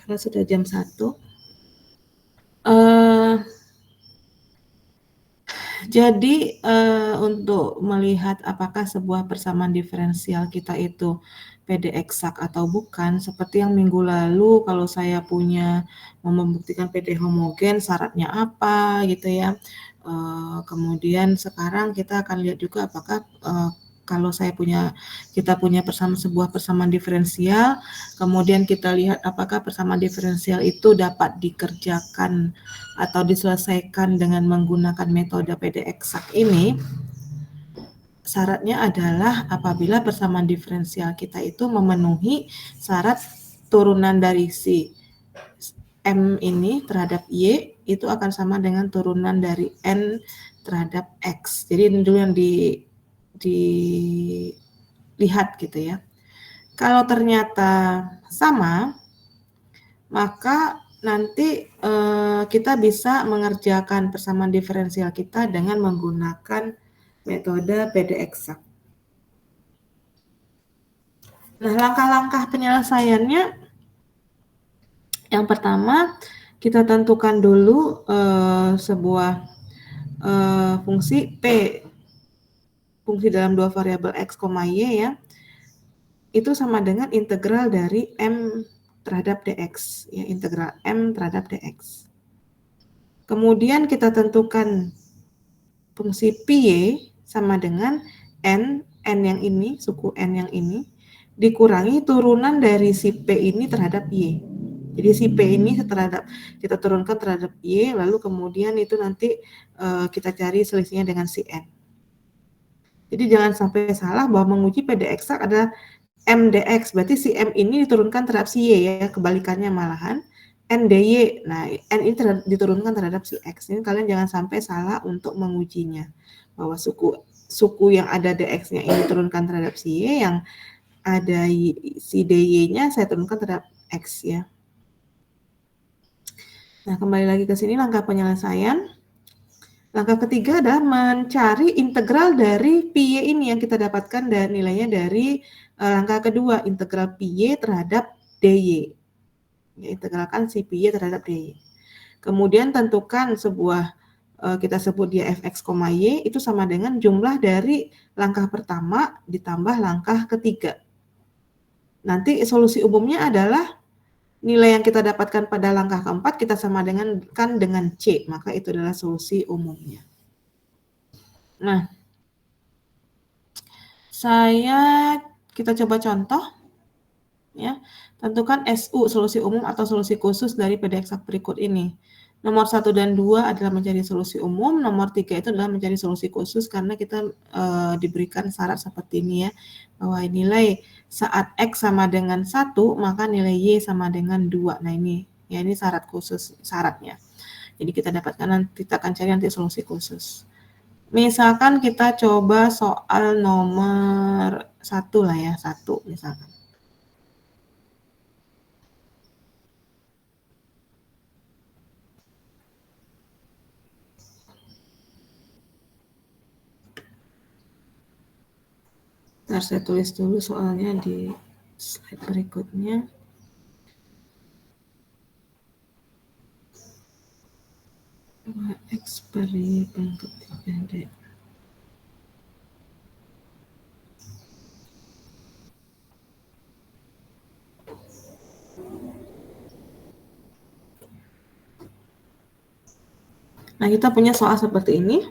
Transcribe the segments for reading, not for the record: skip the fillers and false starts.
Karena sudah jam 1. Jadi untuk melihat apakah sebuah persamaan diferensial kita itu PD eksak atau bukan, seperti yang minggu lalu kalau saya punya mau membuktikan PD homogen syaratnya apa gitu ya. Kemudian sekarang kita akan lihat juga apakah kalau kita punya sebuah persamaan diferensial, kemudian kita lihat apakah persamaan diferensial itu dapat dikerjakan atau diselesaikan dengan menggunakan metode PD eksak ini. Syaratnya adalah apabila persamaan diferensial kita itu memenuhi syarat turunan dari si M ini terhadap Y itu akan sama dengan turunan dari N terhadap X. Jadi ini dulu yang dilihat gitu ya. Kalau ternyata sama, maka nanti kita bisa mengerjakan persamaan diferensial kita dengan menggunakan metode PD eksak. Nah, langkah-langkah penyelesaiannya, yang pertama kita tentukan dulu sebuah fungsi P, fungsi dalam dua variabel X, Y ya, itu sama dengan integral dari M terhadap dx, ya, integral M terhadap dx. Kemudian kita tentukan fungsi py sama dengan n yang ini, suku n yang ini, dikurangi turunan dari si p ini terhadap y. Jadi si p ini kita turunkan terhadap y, lalu kemudian itu nanti kita cari selisihnya dengan si n. Jadi jangan sampai salah bahwa menguji PD eksak adalah M dx, berarti si M ini diturunkan terhadap si Y ya, kebalikannya malahan N dy. Nah, N ini diturunkan terhadap si X. Ini kalian jangan sampai salah untuk mengujinya. Bahwa suku yang ada dx-nya ini diturunkan terhadap si Y, yang ada si dy-nya saya turunkan terhadap X ya. Nah, kembali lagi ke sini langkah penyelesaian. Langkah ketiga adalah mencari integral dari PY ini yang kita dapatkan dan nilainya dari langkah kedua, integral PY terhadap DY. Ya, integralkan si PY terhadap DY. Kemudian tentukan sebuah, kita sebut dia fx, y, itu sama dengan jumlah dari langkah pertama ditambah langkah ketiga. Nanti solusi umumnya adalah nilai yang kita dapatkan pada langkah keempat kita sama dengan C, maka itu adalah solusi umumnya. Nah, kita coba contoh ya. Tentukan SU, solusi umum atau solusi khusus dari PD eksak berikut ini. Nomor 1 dan 2 adalah mencari solusi umum, nomor 3 itu adalah mencari solusi khusus karena kita diberikan syarat seperti ini ya, bahwa nilai saat X sama dengan 1, maka nilai Y sama dengan 2. Nah ini, ya ini syarat khusus, syaratnya. Jadi kita akan cari nanti solusi khusus. Misalkan kita coba soal nomor 1 lah ya, 1 misalkan. Ntar saya tulis dulu soalnya di slide berikutnya. X per Y pangkat 3D. Nah, kita punya soal seperti ini.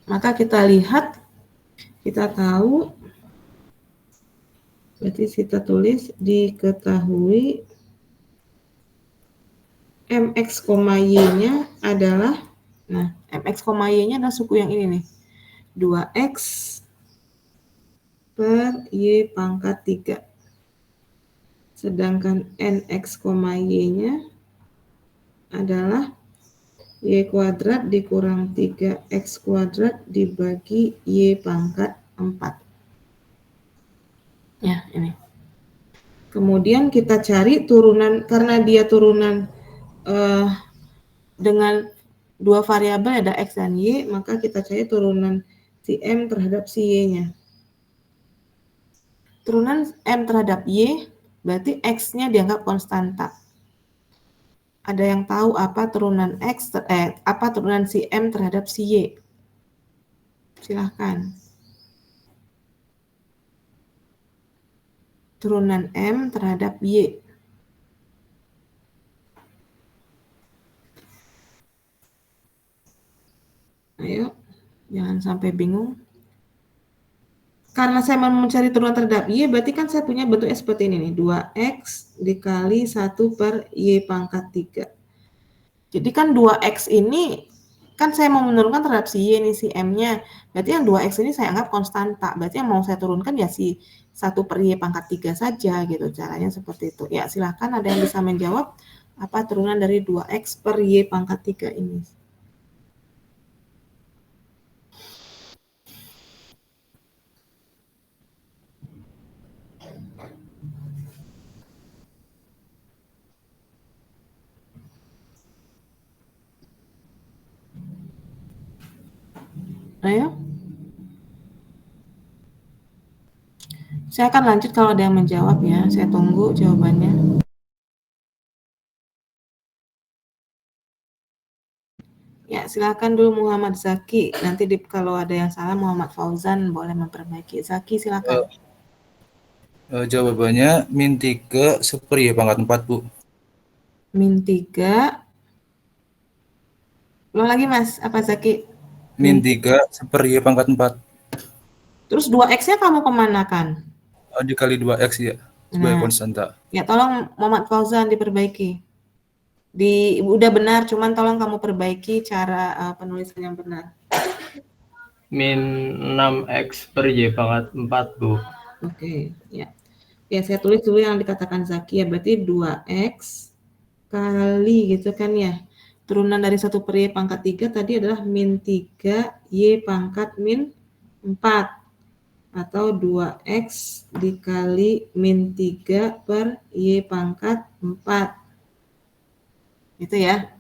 Maka kita lihat, kita tahu, berarti kita tulis diketahui mx, y-nya adalah, nah mx, y-nya adalah suku yang ini nih, 2x per y pangkat 3. Sedangkan nx, y-nya adalah y kuadrat dikurang 3x kuadrat dibagi y pangkat 4. Ya, ini. Kemudian kita cari turunan, karena dia turunan dengan dua variabel ada X dan Y, maka kita cari turunan si M terhadap si Y-nya. Turunan M terhadap Y, berarti X-nya dianggap konstanta. Ada yang tahu apa turunan X, apa turunan si M terhadap si Y? Silahkan. Turunan M terhadap Y. Ayo, jangan sampai bingung. Karena saya mau mencari turunan terhadap Y, berarti kan saya punya bentuknya seperti ini nih. 2X dikali 1 per Y pangkat 3. Jadi kan 2X ini, kan saya mau menurunkan terhadap si Y nih, si M-nya. Berarti yang 2X ini saya anggap konstanta. Berarti yang mau saya turunkan ya si 1 per Y pangkat 3 saja gitu. Caranya seperti itu. Ya silahkan ada yang bisa menjawab apa turunan dari 2X per Y pangkat 3 ini. Ayo. Saya akan lanjut kalau ada yang menjawab ya. Saya tunggu jawabannya. Ya, silakan dulu Muhammad Zaki. Nanti kalau ada yang salah Muhammad Fauzan boleh memperbaiki. Zaki silakan. Jawabannya min 3 per Y pangkat 4, Bu. Min 3. Ulang lagi Mas, apa Zaki? Min 3 per Y pangkat 4. Terus 2X-nya kamu kemanakan? Dikali 2X ya, sebagai Nah, konstanta. ya tolong Muhammad Fauzan diperbaiki. Udah benar, cuman tolong kamu perbaiki cara penulisan yang benar. Min 6X per Y pangkat 4, Bu. Oke, ya. Ya, saya tulis dulu yang dikatakan Zaki ya, berarti 2X kali gitu kan ya. Turunan dari 1 per Y pangkat 3 tadi adalah min 3 Y pangkat min 4. Atau 2X dikali min 3 per Y pangkat 4. Itu ya.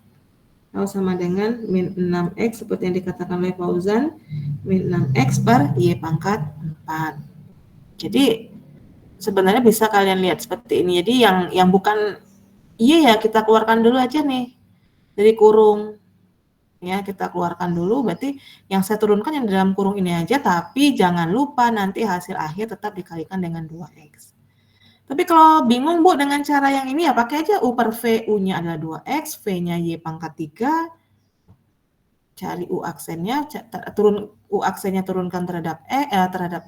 Atau sama dengan min 6X seperti yang dikatakan oleh Fauzan. Min 6X per Y pangkat 4. Jadi sebenarnya bisa kalian lihat seperti ini. Jadi yang bukan Y ya kita keluarkan dulu aja nih. Dari kurung. Ya, kita keluarkan dulu, berarti yang saya turunkan yang dalam kurung ini aja, tapi jangan lupa nanti hasil akhir tetap dikalikan dengan 2X. Tapi kalau bingung Bu dengan cara yang ini ya pakai aja U per V, U-nya adalah 2X, V-nya Y pangkat 3, cari U aksennya, U aksennya turunkan terhadap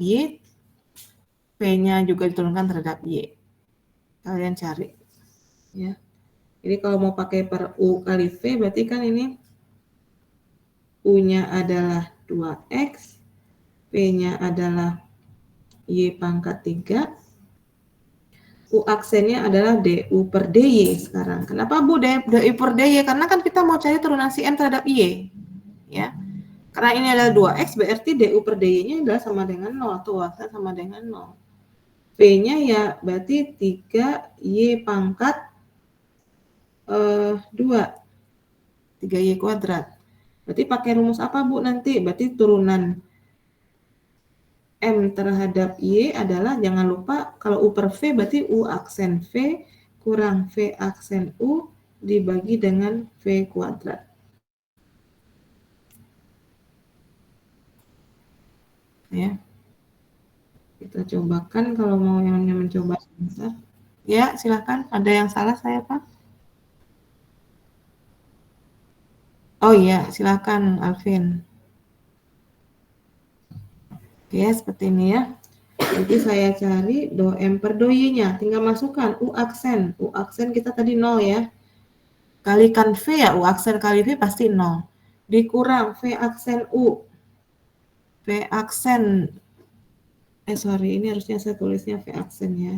Y, V-nya juga diturunkan terhadap Y. Kalian cari. Ya. Jadi kalau mau pakai per U kali V, berarti kan ini U-nya adalah 2X, P-nya adalah Y pangkat 3, U aksennya adalah DU per DY sekarang. Kenapa Bu DU per DY? Karena kan kita mau cari turunan si M terhadap Y. Ya. Karena ini adalah 2X, berarti DU per DY-nya adalah sama dengan 0, atau U aksen sama dengan 0. P-nya ya berarti 3Y pangkat 2. 3Y kuadrat. Berarti pakai rumus apa Bu nanti? Berarti turunan M terhadap Y adalah, jangan lupa kalau U per V berarti U aksen V kurang V aksen U dibagi dengan V kuadrat. Ya. Kita cobakan kalau mau yang mencoba sebentar. Ya, silakan. Ada yang salah saya Pak? Oh iya, silakan Alvin. Oke, seperti ini ya. Jadi saya cari do M per do Y-nya, tinggal masukkan U aksen. U aksen kita tadi 0 ya. Kalikan V ya, U aksen kali V pasti 0. Dikurang V aksen U. V aksen, ini harusnya saya tulisnya V aksen ya.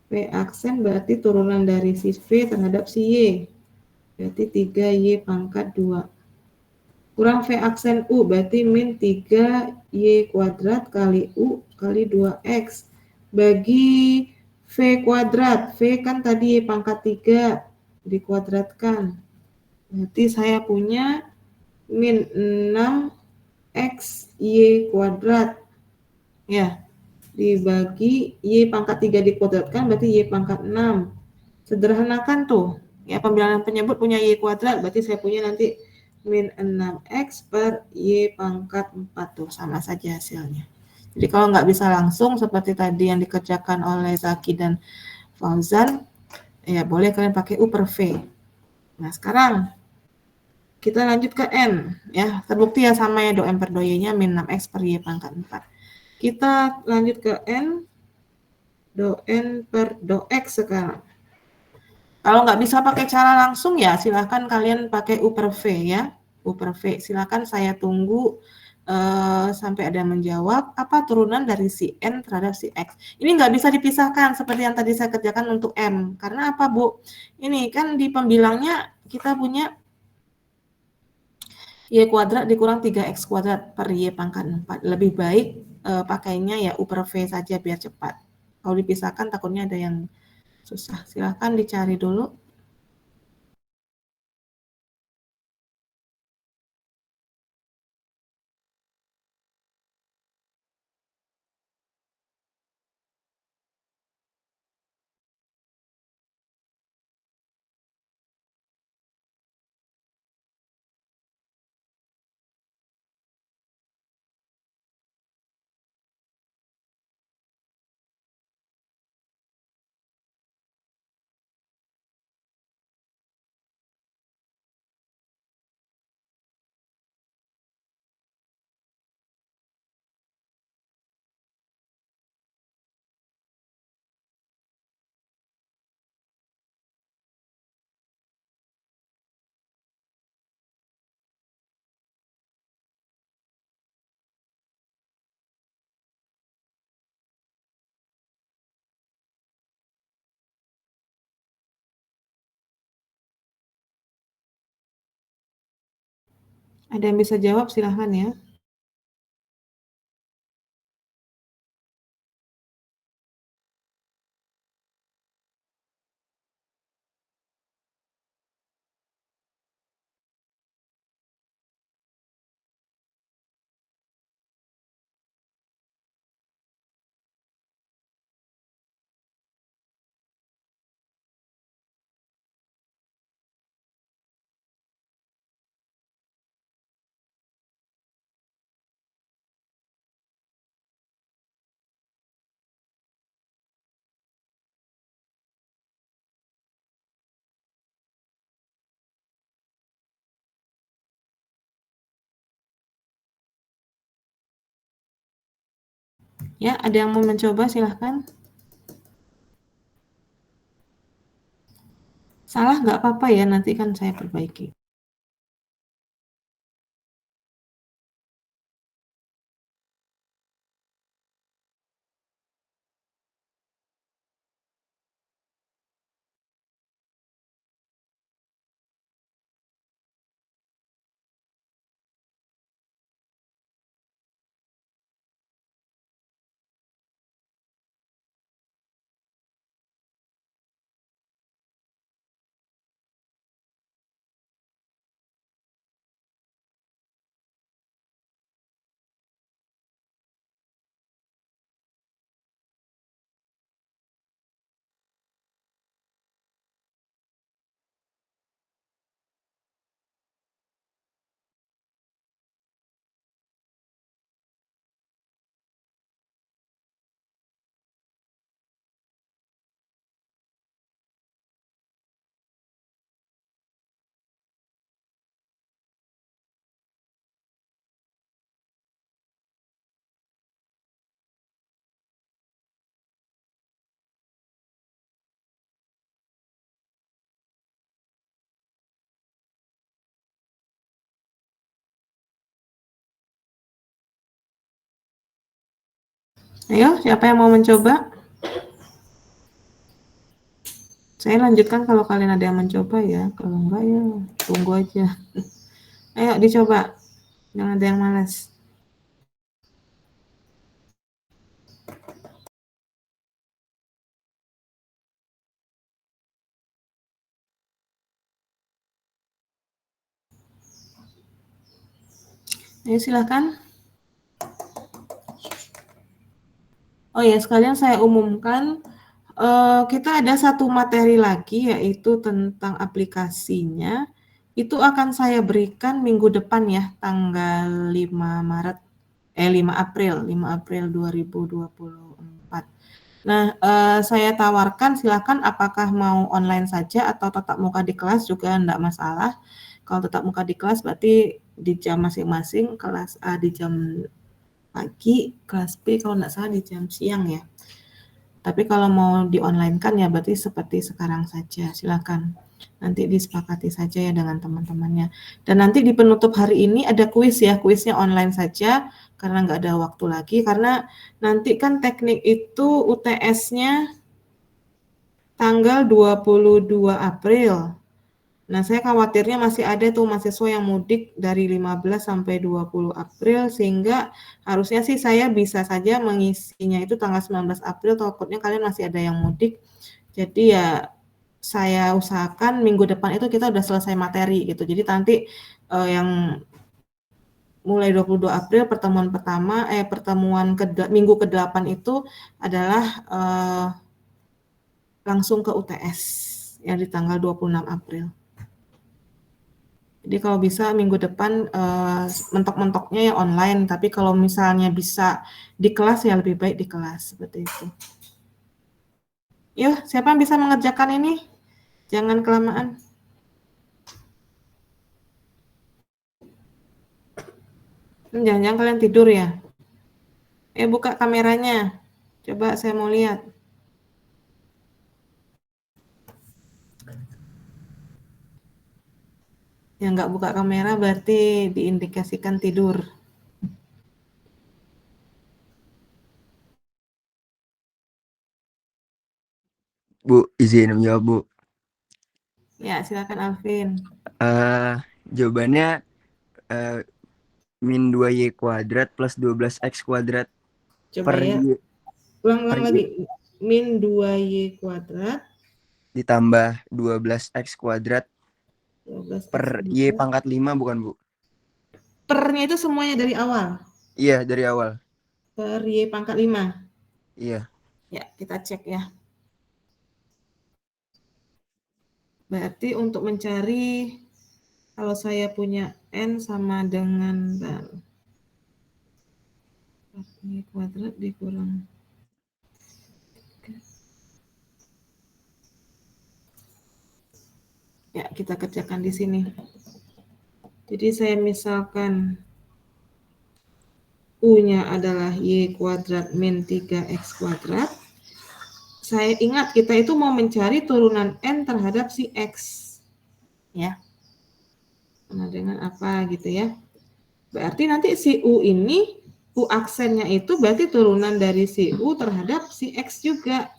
V aksen berarti turunan dari si V terhadap si Y. Berarti 3Y pangkat 2. Kurang V aksen U, berarti min 3Y kuadrat kali U kali 2X. Bagi V kuadrat, V kan tadi Y pangkat 3 dikuadratkan. Berarti saya punya min 6XY kuadrat. Ya, dibagi Y pangkat 3 dikuadratkan berarti Y pangkat 6. Sederhanakan tuh. Ya, pembilangan penyebut punya Y kuadrat, berarti saya punya nanti min 6X per Y pangkat 4 tuh, sama saja hasilnya. Jadi kalau nggak bisa langsung seperti tadi yang dikerjakan oleh Zaki dan Fauzan, ya boleh kalian pakai U per V. Nah, sekarang kita lanjut ke N, ya. Terbukti ya sama ya, do M per do Y-nya min 6X per Y pangkat 4. Kita lanjut ke N, do N per do X sekarang. Kalau nggak bisa pakai cara langsung ya silahkan kalian pakai U per V ya. U per V. Silahkan saya tunggu sampai ada yang menjawab apa turunan dari si N terhadap si X. Ini nggak bisa dipisahkan seperti yang tadi saya kerjakan untuk M. Karena apa Bu? Ini kan di pembilangnya kita punya Y kuadrat dikurang 3X kuadrat per Y pangkat 4. Lebih baik pakainya ya U per V saja biar cepat. Kalau dipisahkan takutnya ada yang susah. Silahkan dicari dulu. Ada yang bisa jawab silahkan ya. Ya, ada yang mau mencoba silahkan. Salah nggak apa-apa ya, nanti kan saya perbaiki. Ayo, siapa yang mau mencoba? Saya lanjutkan kalau kalian ada yang mencoba ya. Kalau enggak ya tunggu aja. Ayo dicoba. Jangan ada yang malas. Ayo silahkan. Oh ya, sekalian saya umumkan Kita ada satu materi lagi yaitu tentang aplikasinya. Itu akan saya berikan minggu depan ya, tanggal 5 April 2024. Nah, saya tawarkan silakan apakah mau online saja atau tatap muka di kelas juga enggak masalah. Kalau tatap muka di kelas berarti di jam masing-masing, kelas A di jam pagi, kelas B kalau enggak salah di jam siang ya. Tapi kalau mau di-online-kan ya berarti seperti sekarang saja, silakan. Nanti disepakati saja ya dengan teman-temannya. Dan nanti di penutup hari ini ada kuis ya, kuisnya online saja karena nggak ada waktu lagi. Karena nanti kan teknik itu UTS-nya tanggal 22 April. Nah, saya khawatirnya masih ada tuh mahasiswa yang mudik dari 15 sampai 20 April, sehingga harusnya sih saya bisa saja mengisinya itu tanggal 19 April, takutnya kalian masih ada yang mudik. Jadi ya saya usahakan minggu depan itu kita udah selesai materi gitu. Jadi nanti yang mulai 22 April pertemuan pertama, minggu ke-8 itu adalah langsung ke UTS yang di tanggal 26 April. Jadi kalau bisa minggu depan mentok-mentoknya ya online, tapi kalau misalnya bisa di kelas ya lebih baik di kelas, seperti itu. Yuk, siapa yang bisa mengerjakan ini? Jangan kelamaan. Jangan-jangan kalian tidur ya? Buka kameranya. Coba saya mau lihat. Yang nggak buka kamera berarti diindikasikan tidur. Bu, izin menjawab, Bu. Ya, silakan Alvin. Jawabannya min 2y kuadrat plus 12x kuadrat Coba per ya. y Ulang lagi. Min 2y kuadrat ditambah 12x kuadrat 12x per y pangkat 5, bukan, Bu? pernya itu semuanya dari awal. Iya, dari awal. Per y pangkat 5. Iya. Ya, kita cek ya. Berarti untuk mencari kalau saya punya n sama dengan y kuadrat dikurang ya, kita kerjakan di sini. Jadi saya misalkan U-nya adalah y kuadrat min 3x kuadrat. Saya ingat kita itu mau mencari turunan n terhadap si x. Ya. Nah, dengan apa gitu ya. Berarti nanti si U ini, U aksennya itu berarti turunan dari si U terhadap si X juga.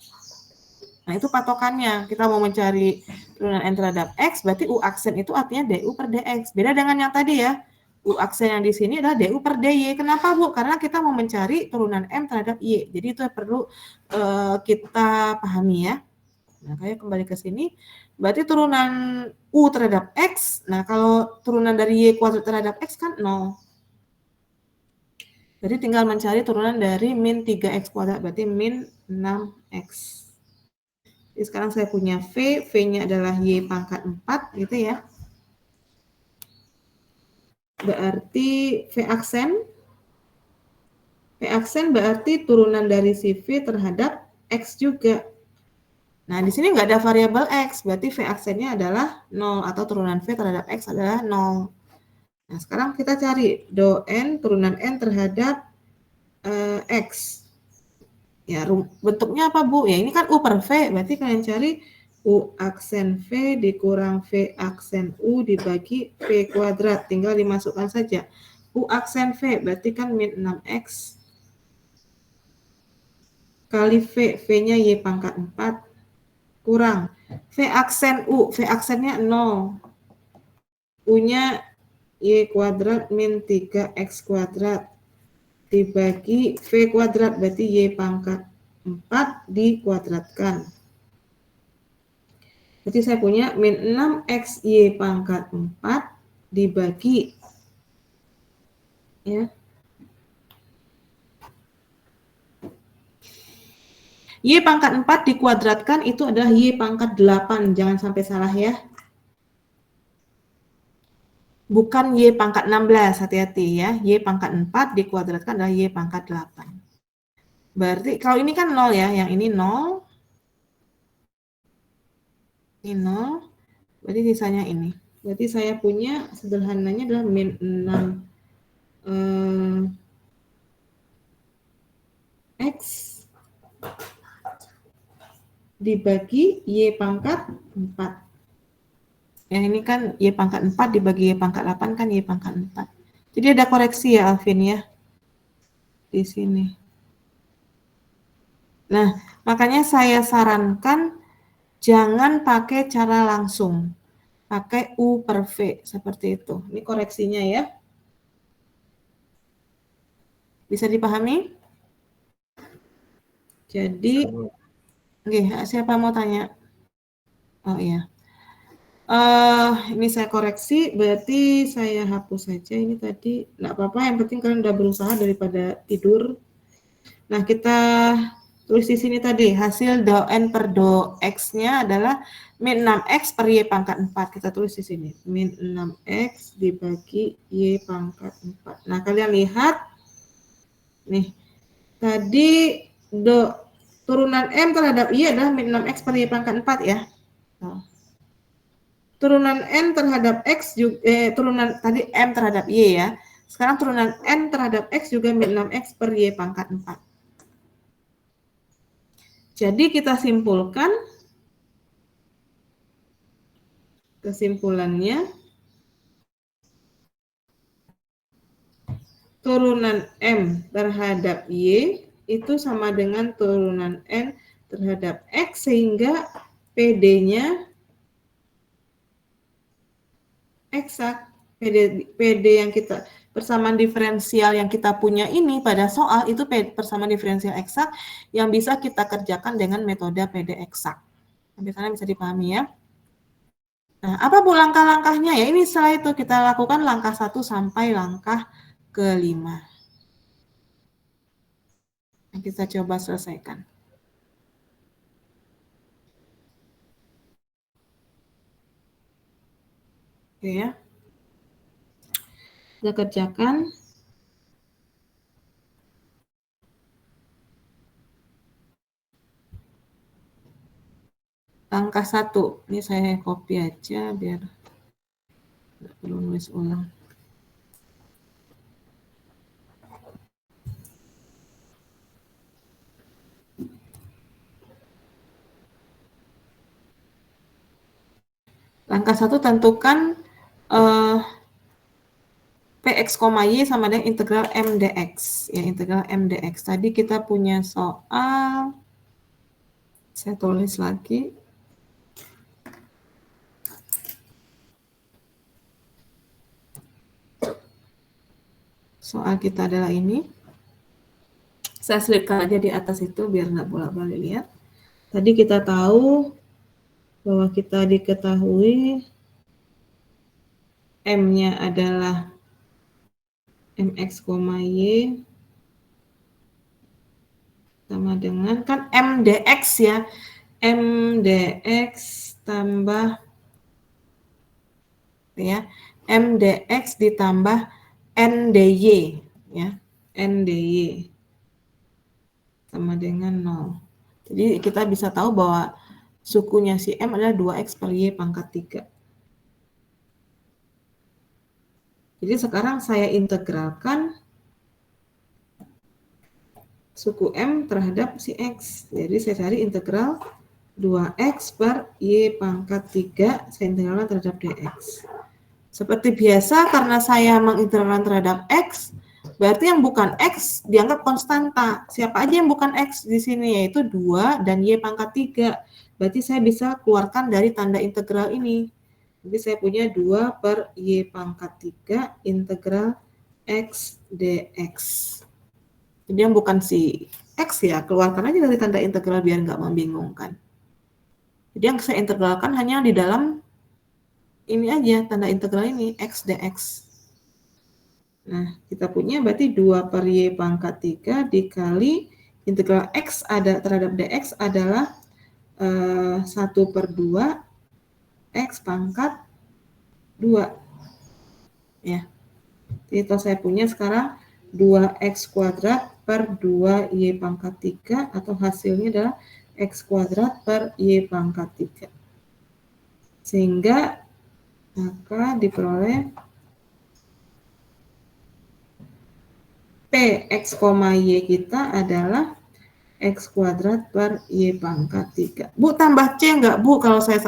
Nah, itu patokannya. Kita mau mencari turunan N terhadap X, berarti U aksen itu artinya DU per DX. Beda dengan yang tadi ya. U aksen yang di sini adalah DU per DY. Kenapa, Bu? Karena kita mau mencari turunan M terhadap Y. Jadi itu perlu kita pahami ya. Nah, kayak kembali ke sini. Berarti turunan U terhadap X, nah kalau turunan dari Y kuadrat terhadap X kan 0. Jadi tinggal mencari turunan dari min 3x kuadrat, berarti min 6x. Jadi sekarang saya punya V, V-nya adalah Y pangkat 4 gitu ya. Berarti V aksen berarti turunan dari si V terhadap X juga. Nah, di sini nggak ada variabel X, berarti V aksennya adalah 0 atau turunan V terhadap X adalah 0. Nah, sekarang kita cari do N, turunan N terhadap X. Ya, bentuknya apa, Bu? Ya, ini kan U per V, berarti kalian cari U aksen V dikurang V aksen U dibagi V kuadrat. Tinggal dimasukkan saja. U aksen V, berarti kan min 6X kali V, V-nya Y pangkat 4, kurang V aksen U, V aksennya 0. U-nya Y kuadrat min 3X kuadrat dibagi V kuadrat, berarti Y pangkat 4 dikuadratkan. Berarti saya punya min 6X Y pangkat 4 dibagi ya Y pangkat 4 dikuadratkan itu adalah Y pangkat 8. Jangan sampai salah ya. Bukan Y pangkat 16, hati-hati ya. Y pangkat 4 dikuadratkan adalah Y pangkat 8. Berarti kalau ini kan 0 ya, yang ini 0. Ini 0, berarti sisanya ini. Berarti saya punya sederhananya adalah min 6 X dibagi Y pangkat 4. Ya ini kan Y pangkat 4 dibagi Y pangkat 8 kan Y pangkat 4. Jadi ada koreksi ya Alvin ya. Di sini. Nah, makanya saya sarankan jangan pakai cara langsung. Pakai U per V seperti itu. Ini koreksinya ya. Bisa dipahami? Jadi, siapa mau tanya? Oh iya. Ini saya koreksi, berarti saya hapus saja ini tadi. Nggak apa-apa, yang penting kalian udah berusaha daripada tidur. Nah, kita tulis di sini tadi, hasil do N per do X-nya adalah min 6X per Y pangkat 4. Kita tulis di sini, min 6X dibagi Y pangkat 4. Nah, kalian lihat, nih, tadi turunan M terhadap Y adalah min 6X per Y pangkat 4 ya. Nah, turunan N terhadap X juga, turunan tadi M terhadap Y ya. Sekarang turunan N terhadap X juga min 6X per Y pangkat 4. Jadi kita simpulkan, kesimpulannya, turunan M terhadap Y itu sama dengan turunan N terhadap X, sehingga PD-nya eksak. PD yang kita, persamaan diferensial yang kita punya ini pada soal itu persamaan diferensial eksak yang bisa kita kerjakan dengan metode PD eksak. Sampai sana bisa dipahami ya. Nah, apa Bu langkah-langkahnya ya? Ini setelah itu kita lakukan langkah 1 sampai langkah ke-5. Nah, kita coba selesaikan. Oke ya. Kita kerjakan. Langkah 1. Ini saya copy aja biar nggak perlu nulis ulang. Langkah 1 tentukan Px, Y sama dengan integral M dx. Ya, integral M dx. Tadi kita punya soal, saya tulis lagi. Soal kita adalah ini. Saya selipkan aja di atas itu biar nggak bolak-balik lihat. Tadi kita tahu bahwa kita diketahui M-nya adalah Mx, Y sama dengan kan M dx ya. M dx tambah ya. M dx ditambah N dy ya. N dy sama dengan 0. Jadi kita bisa tahu bahwa sukunya si M adalah 2x per Y pangkat 3. Jadi sekarang saya integralkan suku M terhadap si X. Jadi saya cari integral 2x per Y pangkat 3, saya integralkan terhadap dx. Seperti biasa, karena saya mengintegralkan terhadap X, berarti yang bukan X dianggap konstanta. Siapa aja yang bukan X di sini, yaitu 2 dan Y pangkat 3. Berarti saya bisa keluarkan dari tanda integral ini. Jadi saya punya 2 per Y pangkat 3 integral X dx. Jadi yang bukan si X ya, keluarkan aja dari tanda integral biar nggak membingungkan. Jadi yang saya integralkan hanya di dalam ini aja, tanda integral ini, X dx. Nah, kita punya berarti 2 per Y pangkat 3 dikali, integral X ada terhadap dx adalah 1/2 X pangkat 2. Ya. Jadi saya punya sekarang 2x kuadrat per 2y pangkat 3 atau hasilnya adalah x kuadrat per y pangkat 3. Sehingga maka diperoleh P x, y kita adalah x kuadrat per y pangkat 3. Bu, tambah C enggak, Bu? Kalau saya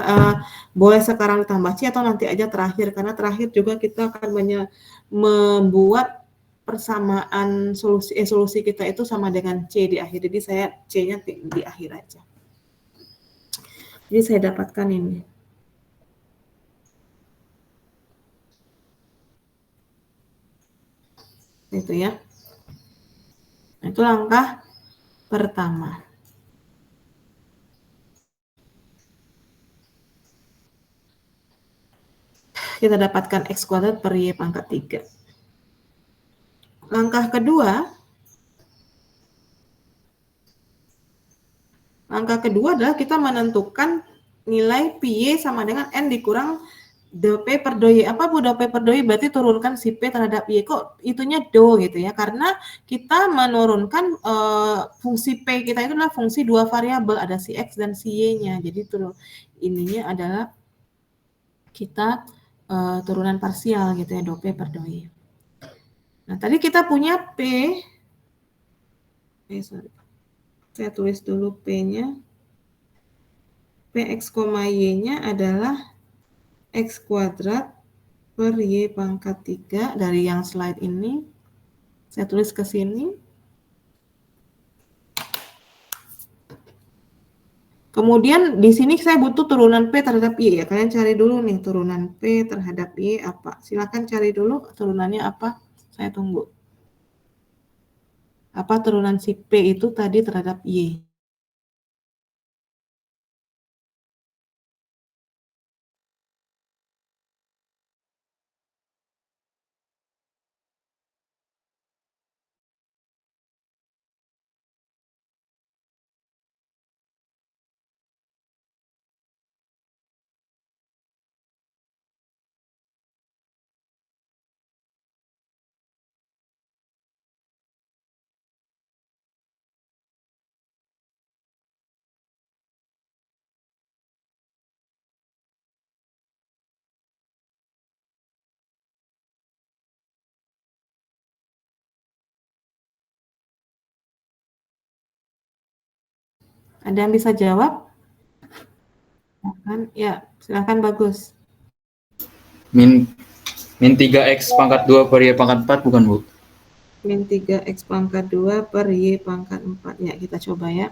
boleh sekarang ditambah C atau nanti aja terakhir, karena terakhir juga kita akan membuat persamaan solusi kita itu sama dengan C di akhir. Jadi saya C-nya di akhir aja. Jadi saya dapatkan ini. Itu ya. Itu langkah pertama. Kita dapatkan x kuadrat per y pangkat 3. Langkah kedua adalah kita menentukan nilai pi sama dengan n dikurang dp per doi. Apa Bu dp per doi? Berarti turunkan si p terhadap y. Kok itunya do gitu ya? Karena kita menurunkan fungsi p kita itu adalah fungsi dua variabel, ada si x dan si y-nya. Jadi ininya adalah kita turunan parsial gitu ya, do p per doi. Nah, tadi kita punya saya tulis dulu P-nya. Px, y-nya adalah x kuadrat per y pangkat 3 dari yang slide ini. Saya tulis ke sini. Kemudian di sini saya butuh turunan P terhadap Y ya. Kalian cari dulu nih turunan P terhadap Y apa. Silakan cari dulu turunannya apa. Saya tunggu. Apa turunan si P itu tadi terhadap Y? Ada yang bisa jawab? Ya, silakan Bagus. Min 3x pangkat 2 per y pangkat 4 bukan Bu? Min 3x pangkat 2 per y pangkat 4. Ya, kita coba ya.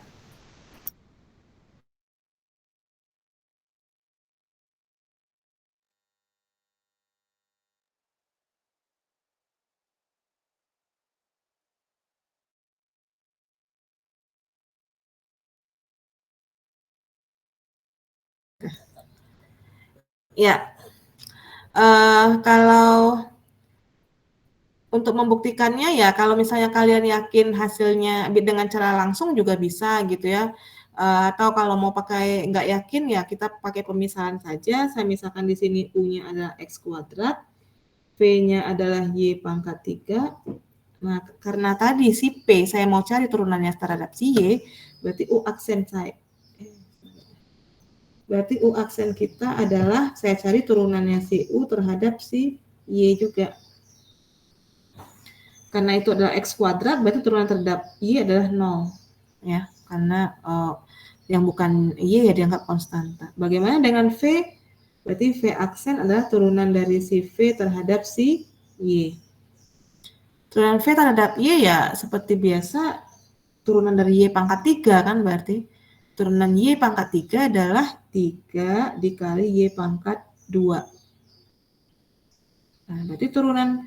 Ya, kalau untuk membuktikannya ya kalau misalnya kalian yakin hasilnya dengan cara langsung juga bisa gitu ya. Atau kalau mau pakai nggak yakin ya kita pakai pemisahan saja. Saya misalkan di sini U-nya adalah x kuadrat, V-nya adalah y pangkat 3. Nah, karena tadi si P saya mau cari turunannya terhadap si Y, berarti U aksen saya. Berarti U aksen kita adalah saya cari turunannya si U terhadap si Y juga. Karena itu adalah X kuadrat, berarti turunan terhadap Y adalah 0. Ya, karena yang bukan Y ya dianggap konstanta. Bagaimana dengan V? Berarti V aksen adalah turunan dari si V terhadap si Y. Turunan V terhadap Y ya seperti biasa turunan dari Y pangkat 3 kan berarti. Turunan Y pangkat 3 adalah 3 dikali Y pangkat 2. Nah, berarti turunan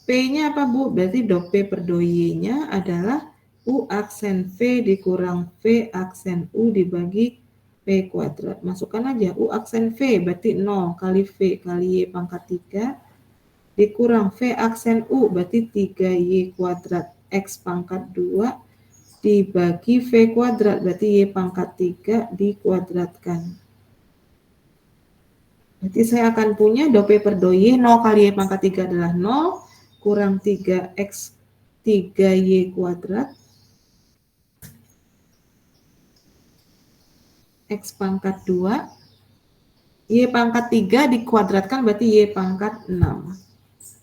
P-nya apa Bu? Berarti do P per do Y-nya adalah U aksen V dikurang V aksen U dibagi P kuadrat. Masukkan aja U aksen V berarti 0 kali V kali Y pangkat 3 dikurang V aksen U berarti 3Y kuadrat X pangkat 2 dibagi V kuadrat, berarti Y pangkat 3 dikuadratkan. Berarti saya akan punya do P per do Y, 0 kali Y pangkat 3 adalah 0, kurang 3X 3Y kuadrat, X pangkat 2, Y pangkat 3 dikuadratkan berarti Y pangkat 6.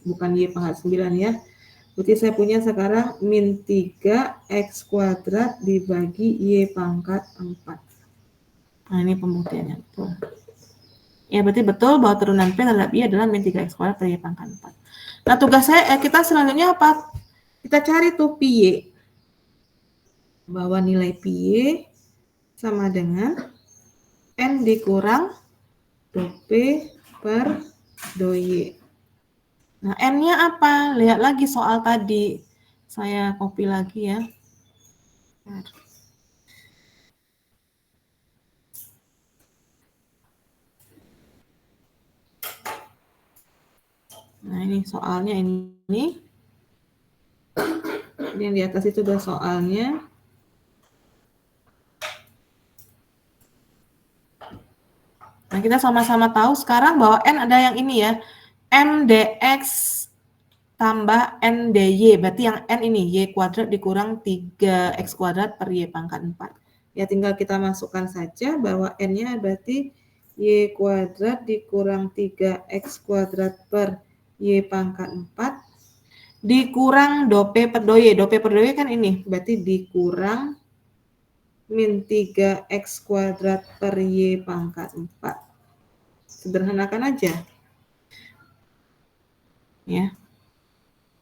Bukan Y pangkat 9 ya. Berarti saya punya sekarang min 3X kuadrat dibagi Y pangkat 4. Nah ini pembuktiannya. Tuh. Ya berarti betul bahwa turunan P terhadap Y adalah min 3X kuadrat per Y pangkat 4. Nah tugas saya, kita selanjutnya apa? Kita cari tuh Pi. Bahwa nilai Pi sama dengan N dikurang do P per do Y. Nah, N-nya apa? Lihat lagi soal tadi. Saya copy lagi ya. Nah, ini soalnya ini. Ini yang di atas itu udah soalnya. Nah, kita sama-sama tahu sekarang bahwa N ada yang ini ya. N dx tambah N dy. Berarti yang N ini Y kuadrat dikurang 3X kuadrat per Y pangkat 4. Ya tinggal kita masukkan saja bahwa N-nya berarti Y kuadrat dikurang 3X kuadrat per Y pangkat 4. Dikurang do P per do Y. Do P per do Y kan ini. Berarti dikurang min 3X kuadrat per Y pangkat 4. Sederhanakan aja. Ya.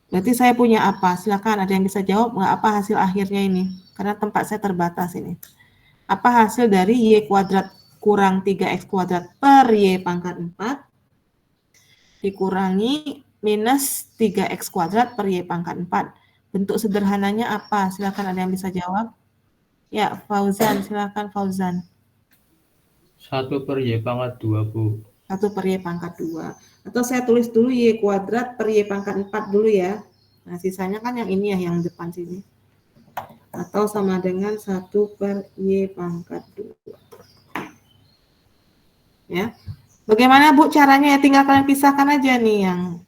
Berarti saya punya apa? Silakan ada yang bisa jawab nggak apa hasil akhirnya ini? Karena tempat saya terbatas ini. Apa hasil dari Y kuadrat kurang 3X kuadrat per Y pangkat 4 dikurangi minus 3X kuadrat per Y pangkat 4. Bentuk sederhananya apa? Silakan ada yang bisa jawab. Ya, Fauzan, silakan Fauzan. 1 per Y pangkat 2, Bu. 1 per Y pangkat 2. Atau saya tulis dulu Y kuadrat per Y pangkat 4 dulu ya. Nah, sisanya kan yang ini ya, yang depan sini. Atau sama dengan 1 per Y pangkat 2. Ya. Bagaimana Bu caranya ya? Tinggal kalian pisahkan aja nih yang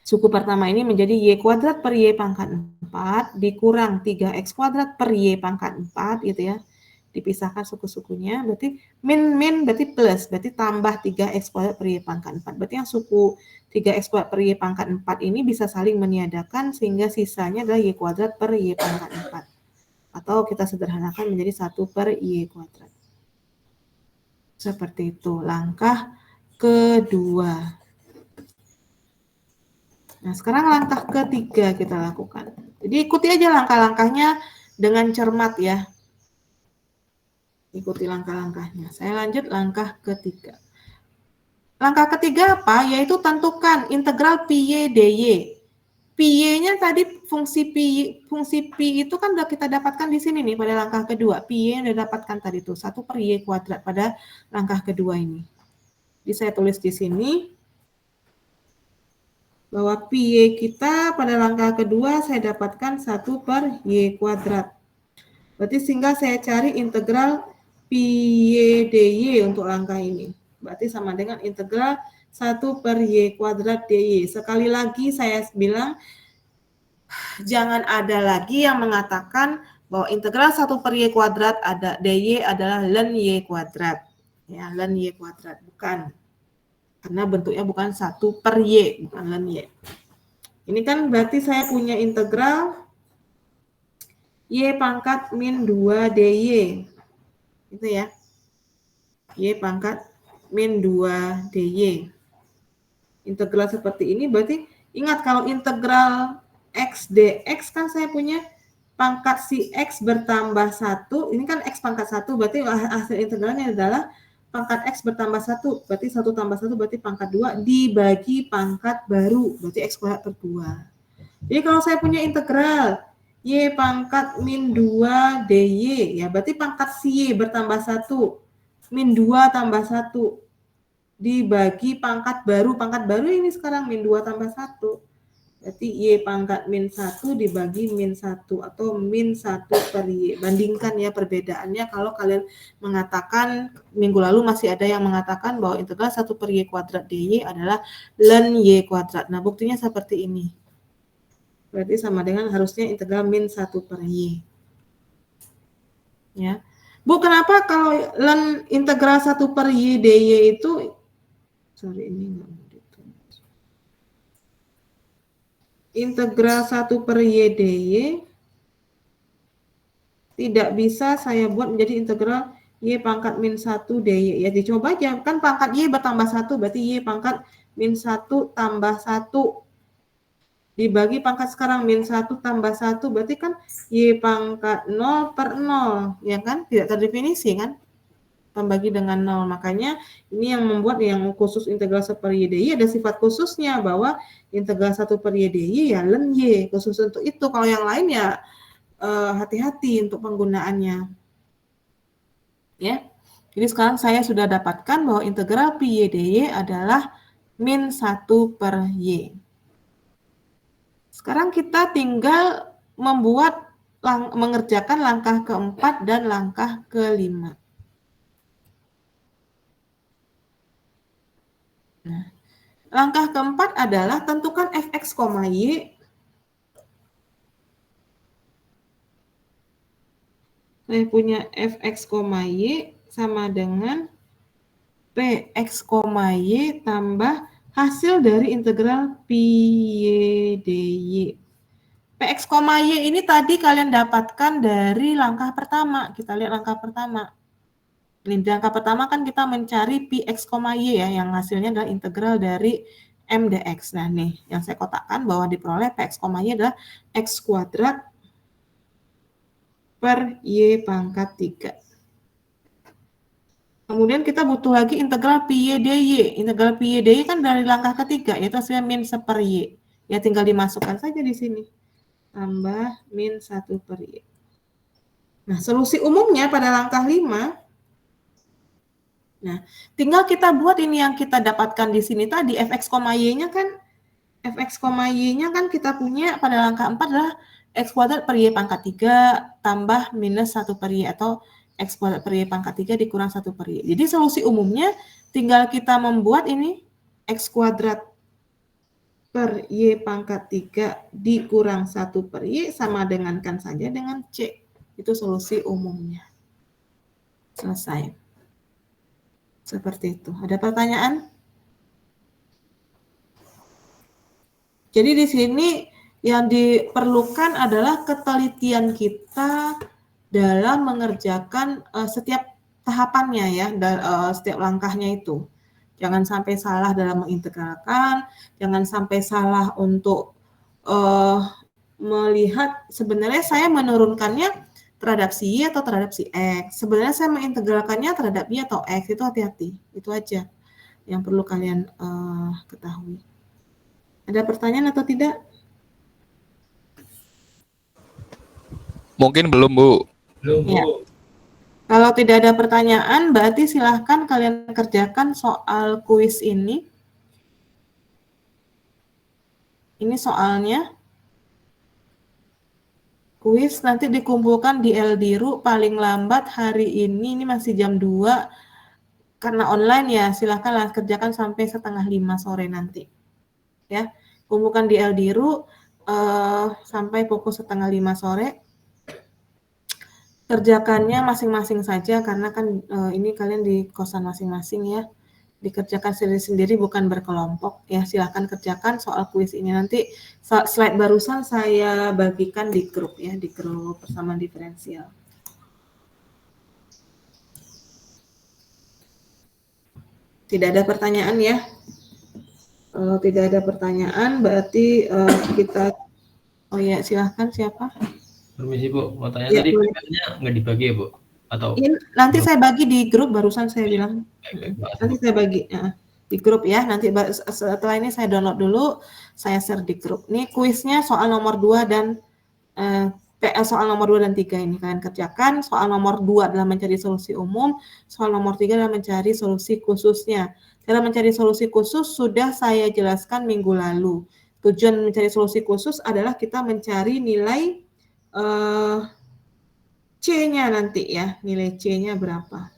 suku pertama ini menjadi Y kuadrat per Y pangkat 4 dikurang 3X kuadrat per Y pangkat 4 gitu ya. Dipisahkan suku-sukunya, berarti min berarti plus, berarti tambah 3X kuadrat per Y pangkat 4. Berarti yang suku 3X kuadrat per Y pangkat 4 ini bisa saling meniadakan sehingga sisanya adalah Y kuadrat per Y pangkat 4. Atau kita sederhanakan menjadi 1 per Y kuadrat. Seperti itu. Langkah kedua. Nah, sekarang langkah ketiga kita lakukan. Jadi ikuti aja langkah-langkahnya dengan cermat ya. Ikuti langkah-langkahnya. Saya lanjut langkah ketiga. Langkah ketiga apa? Yaitu tentukan integral Pi dy. Pi-nya tadi fungsi pi itu kan sudah kita dapatkan di sini nih pada langkah kedua. Pi yang sudah dapatkan tadi itu 1 per Y kuadrat pada langkah kedua ini. Jadi saya tulis di sini bahwa Pi kita pada langkah kedua saya dapatkan 1 per Y kuadrat. Berarti sehingga saya cari integral Pi dy untuk langkah ini. Berarti sama dengan integral 1 per Y kuadrat dy. Sekali lagi saya bilang, jangan ada lagi yang mengatakan bahwa integral 1 per Y kuadrat ada dy adalah ln Y kuadrat. Ya, ln Y kuadrat. Bukan. Karena bentuknya bukan 1 per Y, bukan ln Y. Ini kan berarti saya punya integral Y pangkat min 2 dy. Itu ya. Y pangkat min 2 dy. Integral seperti ini berarti ingat kalau integral x dx kan saya punya pangkat si x bertambah 1. Ini kan x pangkat 1 berarti hasil integralnya adalah pangkat x bertambah 1. Berarti 1 tambah 1 berarti pangkat 2 dibagi pangkat baru. Berarti x kuadrat per 2. Jadi kalau saya punya integral Y pangkat min 2 dy, ya berarti pangkat si Y bertambah 1, min 2 tambah 1, dibagi pangkat baru ini sekarang min 2 tambah 1. Berarti Y pangkat min 1 dibagi min 1 atau min 1 per Y. Bandingkan ya perbedaannya kalau kalian mengatakan, minggu lalu masih ada yang mengatakan bahwa integral 1 per Y kuadrat dy adalah ln Y kuadrat. Nah, buktinya seperti ini. Berarti sama dengan harusnya integral min 1 per Y. Ya. Bu, kenapa kalau ln integral 1 per Y dy itu, sorry ini enggak mau ditulis. Integral 1 per Y dy tidak bisa saya buat menjadi integral Y pangkat min 1 dy. Ya dicoba aja, kan pangkat Y bertambah 1, berarti Y pangkat min 1 tambah 1. Dibagi pangkat sekarang min 1 tambah 1, berarti kan Y pangkat 0 per 0, ya kan? Tidak terdefinisi kan? Pembagi dengan 0. Makanya ini yang membuat yang khusus integral 1 per Y dy ada sifat khususnya bahwa integral 1 per Y dy ya ln Y, khusus untuk itu. Kalau yang lain ya hati-hati untuk penggunaannya. Ya. Jadi sekarang saya sudah dapatkan bahwa integral pi Y dy adalah min 1 per Y. Sekarang kita tinggal mengerjakan langkah keempat dan langkah kelima. Nah, langkah keempat adalah tentukan fx, y. Saya punya fx, y sama dengan px, y tambah hasil dari integral pi Y dy. Px, y ini tadi kalian dapatkan dari langkah pertama. Kita lihat langkah pertama. Ini di langkah pertama kan kita mencari px, y ya, yang hasilnya adalah integral dari m dx. Nah nih, yang saya kotakkan bahwa diperoleh px, y adalah x kuadrat per y pangkat 3. Kemudian kita butuh lagi integral pi Y dy. Integral pi Y dy kan dari langkah ketiga, yaitu hasilnya min 1 per Y. Ya tinggal dimasukkan saja di sini. Tambah min 1 per Y. Nah, solusi umumnya pada langkah 5. Nah, tinggal kita buat ini yang kita dapatkan di sini tadi, fx, y-nya kan, y-nya kan kita punya pada langkah 4 adalah x kuadrat per Y pangkat 3 tambah minus 1 per Y atau x kuadrat per Y pangkat 3 dikurang 1 per Y. Jadi solusi umumnya tinggal kita membuat ini x kuadrat per Y pangkat 3 dikurang 1 per Y sama dengankan saja dengan C. Itu solusi umumnya. Selesai. Seperti itu. Ada pertanyaan? Jadi di sini yang diperlukan adalah ketelitian kita dalam mengerjakan setiap tahapannya ya, setiap langkahnya itu. Jangan sampai salah dalam mengintegralkan, jangan sampai salah untuk melihat sebenarnya saya menurunkannya terhadap si Y atau terhadap si X. Sebenarnya saya mengintegralkannya terhadap Y atau X, itu hati-hati. Itu aja yang perlu kalian ketahui. Ada pertanyaan atau tidak? Mungkin belum, Bu. Belum, Bu. Ya. Kalau tidak ada pertanyaan, berarti silahkan kalian kerjakan soal kuis ini. Ini soalnya. Kuis nanti dikumpulkan di LDRU paling lambat hari ini masih jam 2. Karena online ya, silahkan kerjakan sampai 4:30 sore nanti. Ya, kumpulkan di LDRU sampai pukul 4:30 sore. Kerjakannya masing-masing saja karena kan ini kalian di kosan masing-masing ya. Dikerjakan sendiri-sendiri bukan berkelompok ya. Silahkan kerjakan soal kuis ini. Nanti slide barusan saya bagikan di grup ya, di grup persamaan diferensial. Tidak ada pertanyaan ya. Kalau tidak ada pertanyaan berarti kita, oh ya silahkan siapa? Permisi Bu, mau tanya Ya, tadi PR-nya nggak dibagi ya Bu? Atau ya, nanti saya bagi di grup barusan saya bilang. baik, Nanti saya bagi di grup ya. Nanti setelah ini saya download dulu, saya share di grup. Nih kuisnya soal nomor 2 dan soal nomor 2 dan 3 ini kalian kerjakan. Soal nomor 2 adalah mencari solusi umum, soal nomor 3 adalah mencari solusi khususnya. Cara mencari solusi khusus sudah saya jelaskan minggu lalu. tujuan mencari solusi khusus adalah kita mencari nilai C-nya nanti ya, nilai C-nya berapa.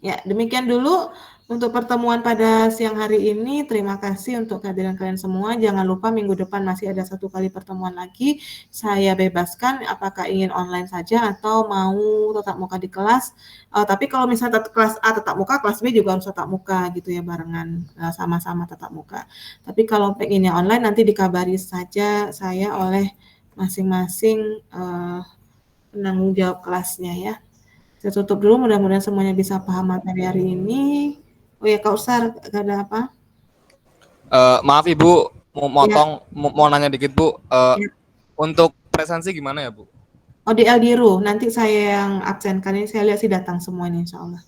Ya, demikian dulu untuk pertemuan pada siang hari ini. Terima kasih untuk kehadiran kalian semua. Jangan lupa minggu depan masih ada 1 kali pertemuan lagi. Saya bebaskan apakah ingin online saja atau mau tatap muka di kelas. Tapi kalau misalnya kelas A tatap muka, kelas B juga harus tatap muka gitu ya, barengan sama-sama tatap muka. Tapi kalau pengennya online nanti dikabari saja saya oleh masing-masing penanggung jawab kelasnya ya. Saya tutup dulu, mudah-mudahan semuanya bisa paham materi hari ini. Oh ya, Kak Usar, ada apa? Maaf Ibu, mau nanya dikit Bu. Untuk presensi gimana ya Bu? ODL Diru, nanti saya yang absenkan ini, saya lihat sih datang semua ini insya Allah.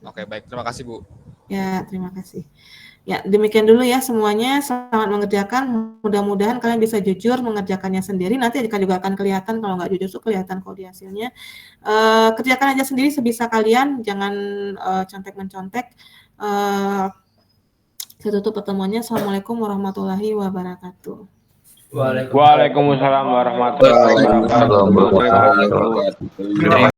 Oke, baik. Terima kasih Bu. Ya, terima kasih. Ya, demikian dulu ya semuanya. Selamat mengerjakan. Mudah-mudahan kalian bisa jujur mengerjakannya sendiri. Nanti juga akan kelihatan, kalau nggak jujur tuh kelihatan kok di hasilnya. Kerjakan aja sendiri sebisa kalian, jangan contek-mencontek. Saya tutup pertemuannya. Assalamualaikum warahmatullahi wabarakatuh. Waalaikumsalam warahmatullahi wabarakatuh.